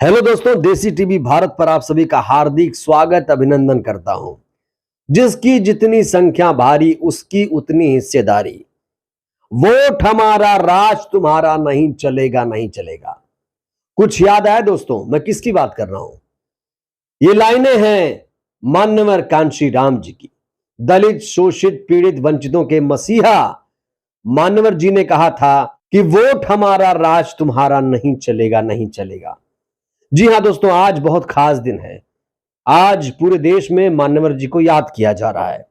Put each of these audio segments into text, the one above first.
Hello दोस्तों, देसी TV Bharat पर आप सभी का हार्दिक स्वागत अभिनंदन करता हूं। जिसकी जितनी संख्या भारी उसकी उतनी हिस्सेदारी। वोट हमारा, राज तुम्हारा, नहीं चलेगा नहीं चलेगा। कुछ याद आया दोस्तों, मैं किसकी बात कर रहा हूं? ये लाइनें हैं मान्यवर कांशी राम जी की। दलित, शोषित, पीड़ित, वंचितों के मसीहा मान्यवर जी ने कहा था कि वोट हमारा, राज तुम्हारा, नहीं चलेगा नहीं चलेगा। जी हां दोस्तों, आज बहुत खास दिन है। आज पूरे देश में मान्यवर जी को याद किया जा रहा है।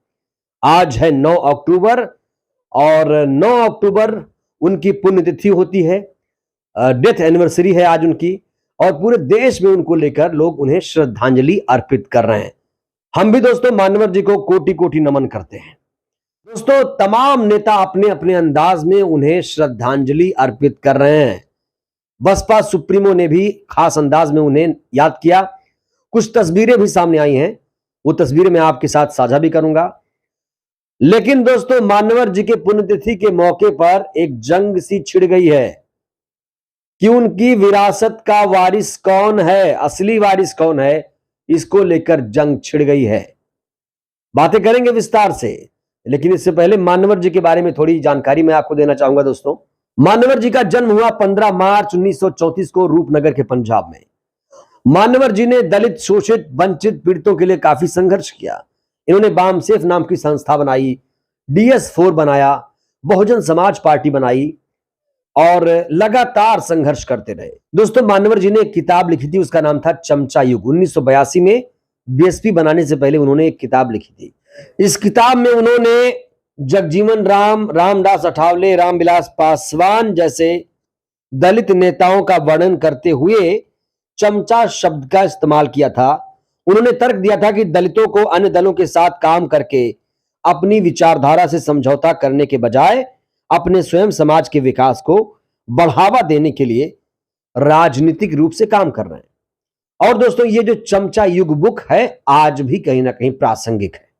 आज है 9 अक्टूबर और 9 अक्टूबर उनकी पुण्यतिथि होती है। डेथ एनिवर्सरी है आज उनकी, और पूरे देश में उनको लेकर लोग उन्हें श्रद्धांजलि अर्पित कर रहे हैं। हम भी दोस्तों मान्यवर जी को कोटि कोटि नमन करते हैं। दोस्तों, तमाम नेता अपने अपने अंदाज में उन्हें श्रद्धांजलि अर्पित कर रहे हैं। बसपा सुप्रीमो ने भी खास अंदाज में उन्हें याद किया। कुछ तस्वीरें भी सामने आई हैं, वो तस्वीरें मैं आपके साथ साझा भी करूंगा। लेकिन दोस्तों, मान्यवर जी के पुण्यतिथि के मौके पर एक जंग सी छिड़ गई है कि उनकी विरासत का वारिस कौन है, असली वारिस कौन है, इसको लेकर जंग छिड़ गई है। बातें करेंगे विस्तार से, लेकिन इससे पहले मान्यवर जी के बारे में थोड़ी जानकारी मैं आपको देना चाहूंगा। दोस्तों, मान्यवर जी का जन्म हुआ 15 मार्च 1934 को रूपनगर के पंजाब में। मान्यवर जी ने दलित, शोषित, वंचित, पीड़ितों के लिए काफी संघर्ष किया। इन्होंने बामसेफ नाम की संस्था बनाई, DS4 बनाया, बहुजन समाज पार्टी बनाई और लगातार संघर्ष करते रहे। दोस्तों, मान्यवर जी ने एक किताब लिखी थी, उसका नाम था चमचा युग। 1982 में BSP बनाने से पहले उन्होंने एक किताब लिखी थी। इस किताब में उन्होंने जगजीवन राम, रामदास अठावले, रामविलास पासवान जैसे दलित नेताओं का वर्णन करते हुए चमचा शब्द का इस्तेमाल किया था। उन्होंने तर्क दिया था कि दलितों को अन्य दलों के साथ काम करके अपनी विचारधारा से समझौता करने के बजाय अपने स्वयं समाज के विकास को बढ़ावा देने के लिए राजनीतिक रूप से काम कर रहे हैं। और दोस्तों, ये जो चमचा युग बुक है आज भी कहीं ना कहीं प्रासंगिक है।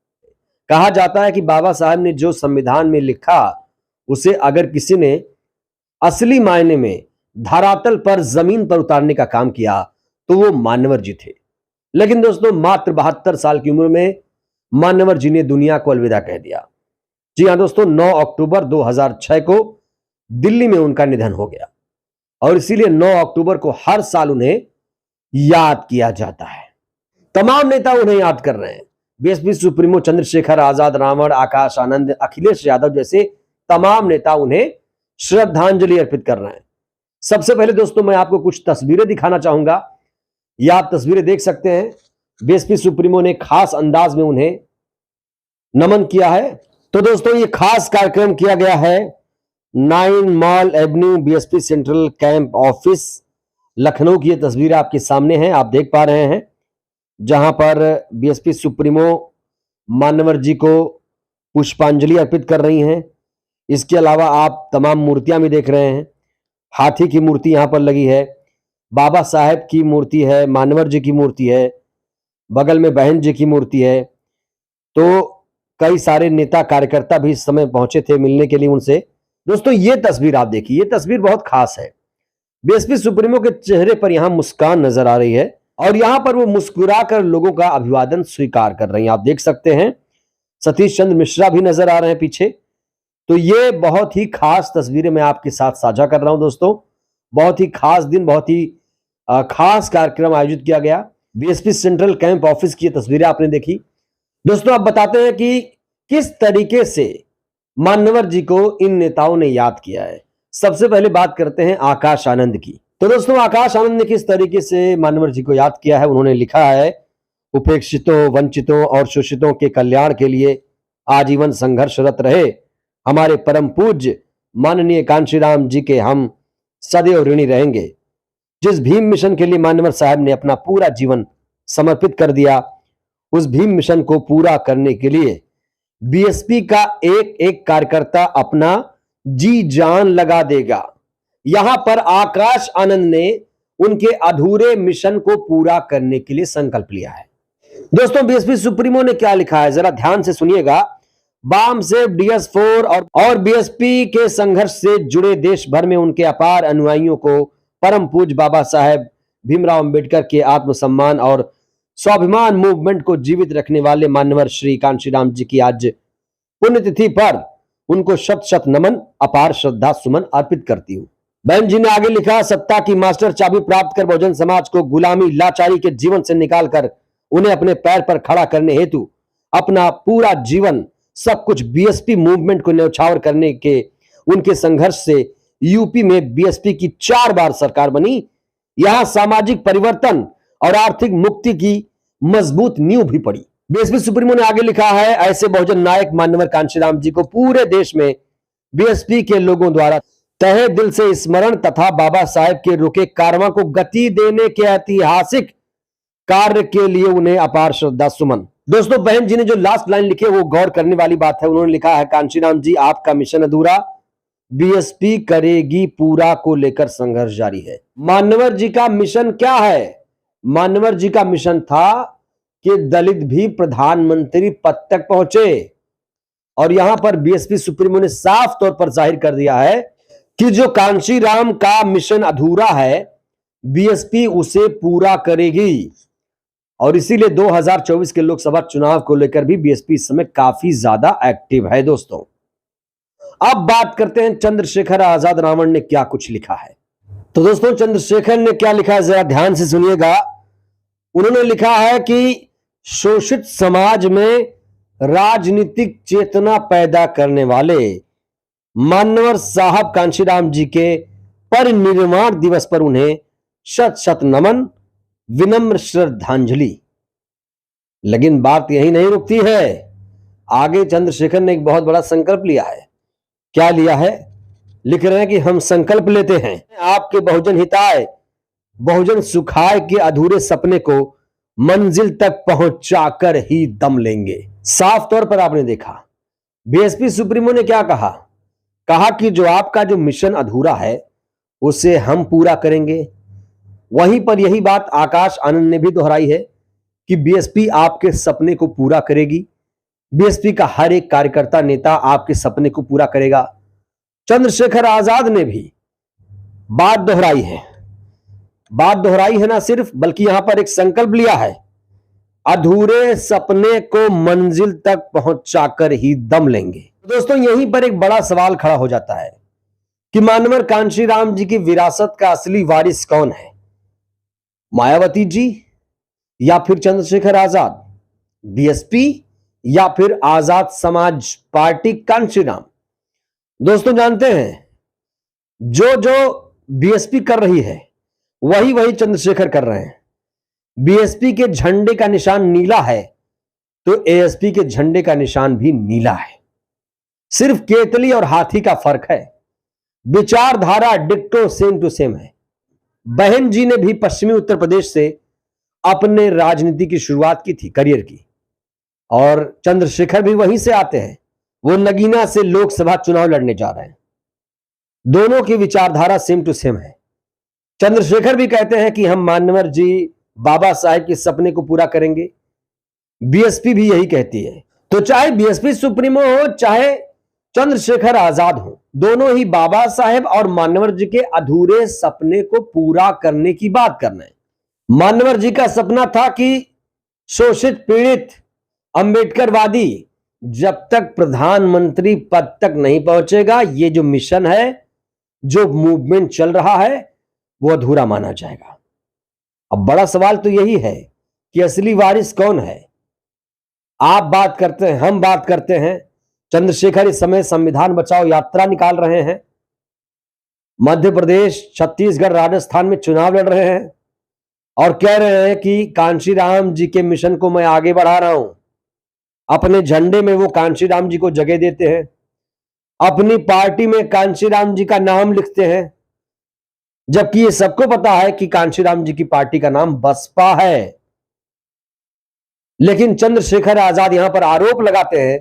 कहा जाता है कि बाबा साहब ने जो संविधान में लिखा उसे अगर किसी ने असली मायने में धरातल पर, जमीन पर उतारने का काम किया तो वो मान्यवर जी थे। लेकिन दोस्तों, मात्र 72 साल की उम्र में मान्यवर जी ने दुनिया को अलविदा कह दिया। जी हां दोस्तों, 9 अक्टूबर 2006 को दिल्ली में उनका निधन हो गया और इसीलिए 9 अक्टूबर को हर साल उन्हें याद किया जाता है। तमाम नेता उन्हें याद कर रहे हैं। BSP सुप्रीमो चंद्रशेखर आजाद, रावण, आकाश आनंद, अखिलेश यादव जैसे तमाम नेता उन्हें श्रद्धांजलि अर्पित कर रहे हैं। सबसे पहले दोस्तों, मैं आपको कुछ तस्वीरें दिखाना चाहूंगा। ये आप तस्वीरें देख सकते हैं। BSP सुप्रीमो ने खास अंदाज में उन्हें नमन किया है। तो दोस्तों, ये खास कार्यक्रम किया गया है 9 mall Avenue BSP central camp office, Lucknow की ये तस्वीर आपके सामने है, आप देख पा रहे हैं, जहां पर BSP सुप्रीमो मान्यवर जी को पुष्पांजलि अर्पित कर रही हैं। इसके अलावा आप तमाम मूर्तियां भी देख रहे हैं। हाथी की मूर्ति यहां पर लगी है, बाबा साहेब की मूर्ति है, मान्यवर जी की मूर्ति है, बगल में बहन जी की मूर्ति है। तो कई सारे नेता कार्यकर्ता भी इस समय पहुंचे थे मिलने के लिए उनसे। दोस्तों, ये तस्वीर आप देखिए, ये तस्वीर बहुत खास है। BSP सुप्रीमो के चेहरे पर यहां मुस्कान नजर आ रही है और यहां पर वो मुस्कुराकर लोगों का अभिवादन स्वीकार कर रही हैं। आप देख सकते हैं सतीश चंद्र मिश्रा भी नजर आ रहे हैं पीछे। तो ये बहुत ही खास तस्वीरें मैं आपके साथ साझा कर रहा हूं दोस्तों। बहुत ही खास दिन, बहुत ही खास कार्यक्रम आयोजित किया गया। BSP सेंट्रल कैंप ऑफिस की ये तस्वीरें आपने देखी। दोस्तों, आप बताते हैं कि किस तरीके से मान्यवर जी को इन नेताओं ने याद किया है। सबसे पहले बात करते हैं आकाश आनंद की। तो दोस्तों, आकाश आनंद ने किस तरीके से मान्यवर जी को याद किया है, उन्होंने लिखा है, उपेक्षितों, वंचितों और शोषितों के कल्याण के लिए आजीवन संघर्षरत रहे हमारे परम पूज्य माननीय कांशीराम जी के हम सदैव ऋणी रहेंगे। जिस भीम मिशन के लिए मान्यवर साहब ने अपना पूरा जीवन समर्पित कर दिया, उस भीम मिशन को पूरा करने के लिए BSP का एक एक कार्यकर्ता अपना जी जान लगा देगा। यहां पर आकाश आनंद ने उनके अधूरे मिशन को पूरा करने के लिए संकल्प लिया है। दोस्तों, BSP सुप्रीमो ने क्या लिखा है, जरा ध्यान से सुनिएगा। बामसेफ, DS4 और BSP के संघर्ष से जुड़े देश भर में उनके अपार अनुयायियों को परम पूज्य बाबा साहेब भीमराव अंबेडकर के आत्मसम्मान और स्वाभिमान मूवमेंट को जीवित रखने वाले मान्यवर श्री कांशीराम जी की आज पुण्यतिथि पर उनको शत शत नमन, अपार श्रद्धा सुमन अर्पित करती हूं। बहन जी ने आगे लिखा, सत्ता की मास्टर चाबी प्राप्त कर बहुजन समाज को गुलामी लाचारी के जीवन से निकालकर उन्हें अपने पैर पर खड़ा करने हेतु अपना पूरा जीवन सब कुछ बीएसपी मूवमेंट को न्यौछावर करने के उनके संघर्ष से यूपी में बीएसपी की 4 बार सरकार बनी। यहां सामाजिक परिवर्तन और आर्थिक मुक्ति की मजबूत नींव भी पड़ी। बीएसपी सुप्रीमो ने आगे लिखा है, ऐसे बहुजन नायक मान्यवर कांशीराम जी को पूरे देश में बीएसपी के लोगों द्वारा तहे दिल से स्मरण तथा बाबा साहेब के रुके कारवां को गति देने के ऐतिहासिक कार्य के लिए उन्हें अपार श्रद्धा सुमन। दोस्तों, बहन जी ने जो लास्ट लाइन लिखी है वो गौर करने वाली बात है। उन्होंने लिखा है, कांशीराम जी आपका मिशन अधूरा, बीएसपी करेगी पूरा को लेकर संघर्ष जारी है। मान्यवर जी का मिशन क्या है? मान्यवर जी का मिशन था कि दलित भी प्रधानमंत्री पद तक पहुंचे, और यहां पर बीएसपी सुप्रीमो ने साफ तौर पर जाहिर कर दिया है कि जो कांशीराम का मिशन अधूरा है, बीएसपी उसे पूरा करेगी। और इसीलिए 2024 के लोकसभा चुनाव को लेकर भी बीएसपी इस समय काफी ज्यादा एक्टिव है। दोस्तों, अब बात करते हैं चंद्रशेखर आजाद रावण ने क्या कुछ लिखा है। तो दोस्तों, चंद्रशेखर ने क्या लिखा है जरा ध्यान से सुनिएगा। उन्होंने लिखा है कि शोषित समाज में राजनीतिक चेतना पैदा करने वाले मान्यवर साहब कांशीराम जी के परिनिर्वाण दिवस पर उन्हें शत शत नमन, विनम्र श्रद्धांजलि। लेकिन बात यही नहीं रुकती है, आगे चंद्रशेखर ने एक बहुत बड़ा संकल्प लिया है। क्या लिया है? लिख रहे हैं कि हम संकल्प लेते हैं आपके बहुजन हिताय बहुजन सुखाय के अधूरे सपने को मंजिल तक पहुंचाकर ही दम लेंगे। साफ तौर पर आपने देखा बीएसपी सुप्रीमो ने क्या कहा। कहा कि जो आपका जो मिशन अधूरा है उसे हम पूरा करेंगे। वहीं पर यही बात आकाश आनंद ने भी दोहराई है कि बीएसपी आपके सपने को पूरा करेगी। बीएसपी का हर एक कार्यकर्ता नेता आपके सपने को पूरा करेगा। चंद्रशेखर आजाद ने भी बात दोहराई है ना सिर्फ, बल्कि यहां पर एक संकल्प लिया है, अधूरे सपने को मंजिल तक पहुंचाकर ही दम लेंगे। दोस्तों, यहीं पर एक बड़ा सवाल खड़ा हो जाता है कि मान्यवर कांशीराम जी की विरासत का असली वारिस कौन है? मायावती जी या फिर चंद्रशेखर आजाद? बीएसपी या फिर आजाद समाज पार्टी कांशीराम? दोस्तों, जानते हैं जो बीएसपी कर रही है वही चंद्रशेखर कर रहे हैं। बीएसपी के झंडे का निशान नीला है तो एएसपी के झंडे का निशान भी नीला है। सिर्फ केतली और हाथी का फर्क है, विचारधारा डिक्टो सेम टू सेम है। बहन जी ने भी पश्चिमी उत्तर प्रदेश से अपने राजनीति की शुरुआत की थी, करियर की, और चंद्रशेखर भी वहीं से आते हैं। वो नगीना से लोकसभा चुनाव लड़ने जा रहे हैं। दोनों की विचारधारा सेम टू सेम है। चंद्रशेखर भी कहते हैं कि हम मान्यवर जी बाबा साहेब के सपने को पूरा करेंगे। बीएसपी भी यही कहती है। तो चाहे बीएसपी सुप्रीमो हो चाहे चंद्रशेखर आजाद हो, दोनों ही बाबा साहेब और मान्यवर जी के अधूरे सपने को पूरा करने की बात कर रहे हैं। मान्यवर जी का सपना था कि शोषित पीड़ित अंबेडकरवादी जब तक प्रधानमंत्री पद तक नहीं पहुंचेगा, ये जो मिशन है, जो मूवमेंट चल रहा है, वो अधूरा माना जाएगा। अब बड़ा सवाल तो यही है कि असली वारिस कौन है? आप बात करते हैं, हम बात करते हैं। चंद्रशेखर इस समय संविधान बचाओ यात्रा निकाल रहे हैं। मध्य प्रदेश, छत्तीसगढ़, राजस्थान में चुनाव लड़ रहे हैं और कह रहे हैं कि कांशीराम जी के मिशन को मैं आगे बढ़ा रहा हूं। अपने झंडे में वो कांशीराम जी को जगह देते हैं, अपनी पार्टी में कांशीराम जी का नाम लिखते हैं, जबकि ये सबको पता है कि कांशीराम जी की पार्टी का नाम बसपा है। लेकिन चंद्रशेखर आजाद यहां पर आरोप लगाते हैं,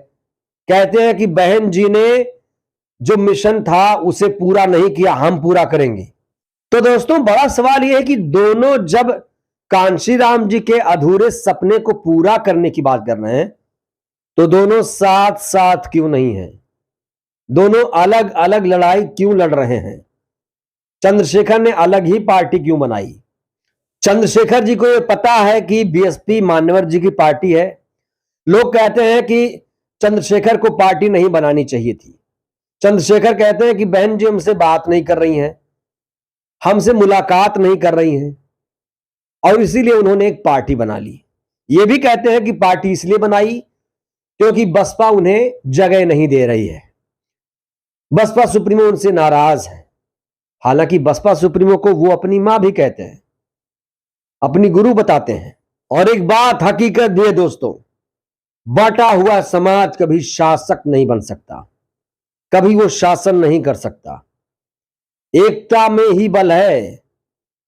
कहते हैं कि बहन जी ने जो मिशन था उसे पूरा नहीं किया, हम पूरा करेंगे। तो दोस्तों, बड़ा सवाल यह है कि दोनों जब कांशीराम जी के अधूरे सपने को पूरा करने की बात कर रहे हैं तो दोनों साथ साथ क्यों नहीं है? दोनों अलग अलग लड़ाई क्यों लड़ रहे हैं? चंद्रशेखर ने अलग ही पार्टी क्यों बनाई? चंद्रशेखर जी को ये पता है कि बीएसपी मान्यवर जी की पार्टी है। लोग कहते हैं कि चंद्रशेखर को पार्टी नहीं बनानी चाहिए थी। चंद्रशेखर कहते हैं कि बहन जी हमसे बात नहीं कर रही हैं, हमसे मुलाकात नहीं कर रही हैं, और इसीलिए उन्होंने एक पार्टी बना ली। ये भी कहते हैं कि पार्टी इसलिए बनाई क्योंकि बसपा उन्हें जगह नहीं दे रही है, बसपा सुप्रीमो उनसे नाराज है। हालांकि बसपा सुप्रीमो को वो अपनी मां भी कहते हैं, अपनी गुरु बताते हैं। और एक बात हकीकत भी है दोस्तों, बांटा हुआ समाज कभी शासक नहीं बन सकता, कभी वो शासन नहीं कर सकता। एकता में ही बल है।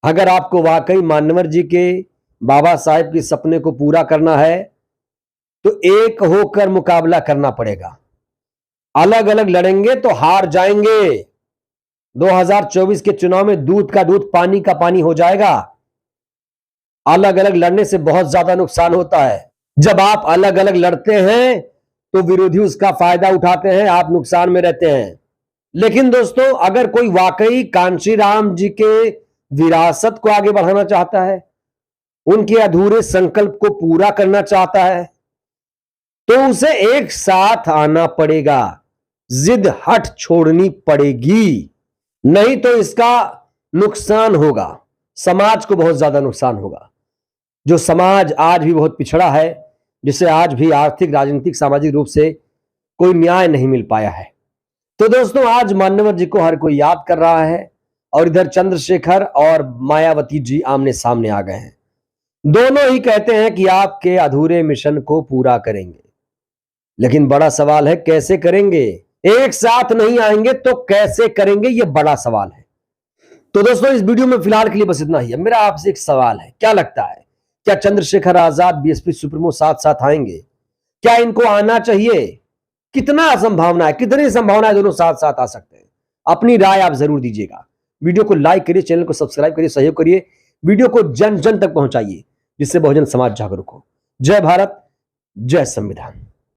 अगर आपको वाकई मान्यवर जी के, बाबा साहेब के सपने को पूरा करना है तो एक होकर मुकाबला करना पड़ेगा। अलग अलग लड़ेंगे तो हार जाएंगे। 2024 के चुनाव में दूध का दूध पानी का पानी हो जाएगा। अलग अलग लड़ने से बहुत ज्यादा नुकसान होता है। जब आप अलग अलग लड़ते हैं तो विरोधी उसका फायदा उठाते हैं, आप नुकसान में रहते हैं। लेकिन दोस्तों, अगर कोई वाकई कांशी राम जी के विरासत को आगे बढ़ाना चाहता है, उनके अधूरे संकल्प को पूरा करना चाहता है, तो उसे एक साथ आना पड़ेगा, जिद हट छोड़नी पड़ेगी। नहीं तो इसका नुकसान होगा, समाज को बहुत ज्यादा नुकसान होगा। जो समाज आज भी बहुत पिछड़ा है, जिसे आज भी आर्थिक, राजनीतिक, सामाजिक रूप से कोई न्याय नहीं मिल पाया है। तो दोस्तों, आज मान्यवर जी को हर कोई याद कर रहा है और इधर चंद्रशेखर और मायावती जी आमने सामने आ गए हैं। दोनों ही कहते हैं कि आपके अधूरे मिशन को पूरा करेंगे, लेकिन बड़ा सवाल है कैसे करेंगे। एक साथ नहीं आएंगे तो कैसे करेंगे, यह बड़ा सवाल है। तो दोस्तों, इस वीडियो में फिलहाल के लिए बस इतना ही है। मेरा आपसे एक सवाल है, क्या लगता है, क्या चंद्रशेखर आजाद बीएसपी सुप्रीमो साथ साथ आएंगे? क्या इनको आना चाहिए? कितना संभावना है, कितनी संभावना है दोनों साथ साथ आ सकते हैं? अपनी राय आप जरूर दीजिएगा। वीडियो को लाइक करिए, चैनल को सब्सक्राइब करिए, सहयोग करिए, वीडियो को जन जन तक पहुंचाइए, जिससे बहुजन समाज जागरूक हो। जय भारत, जय संविधान।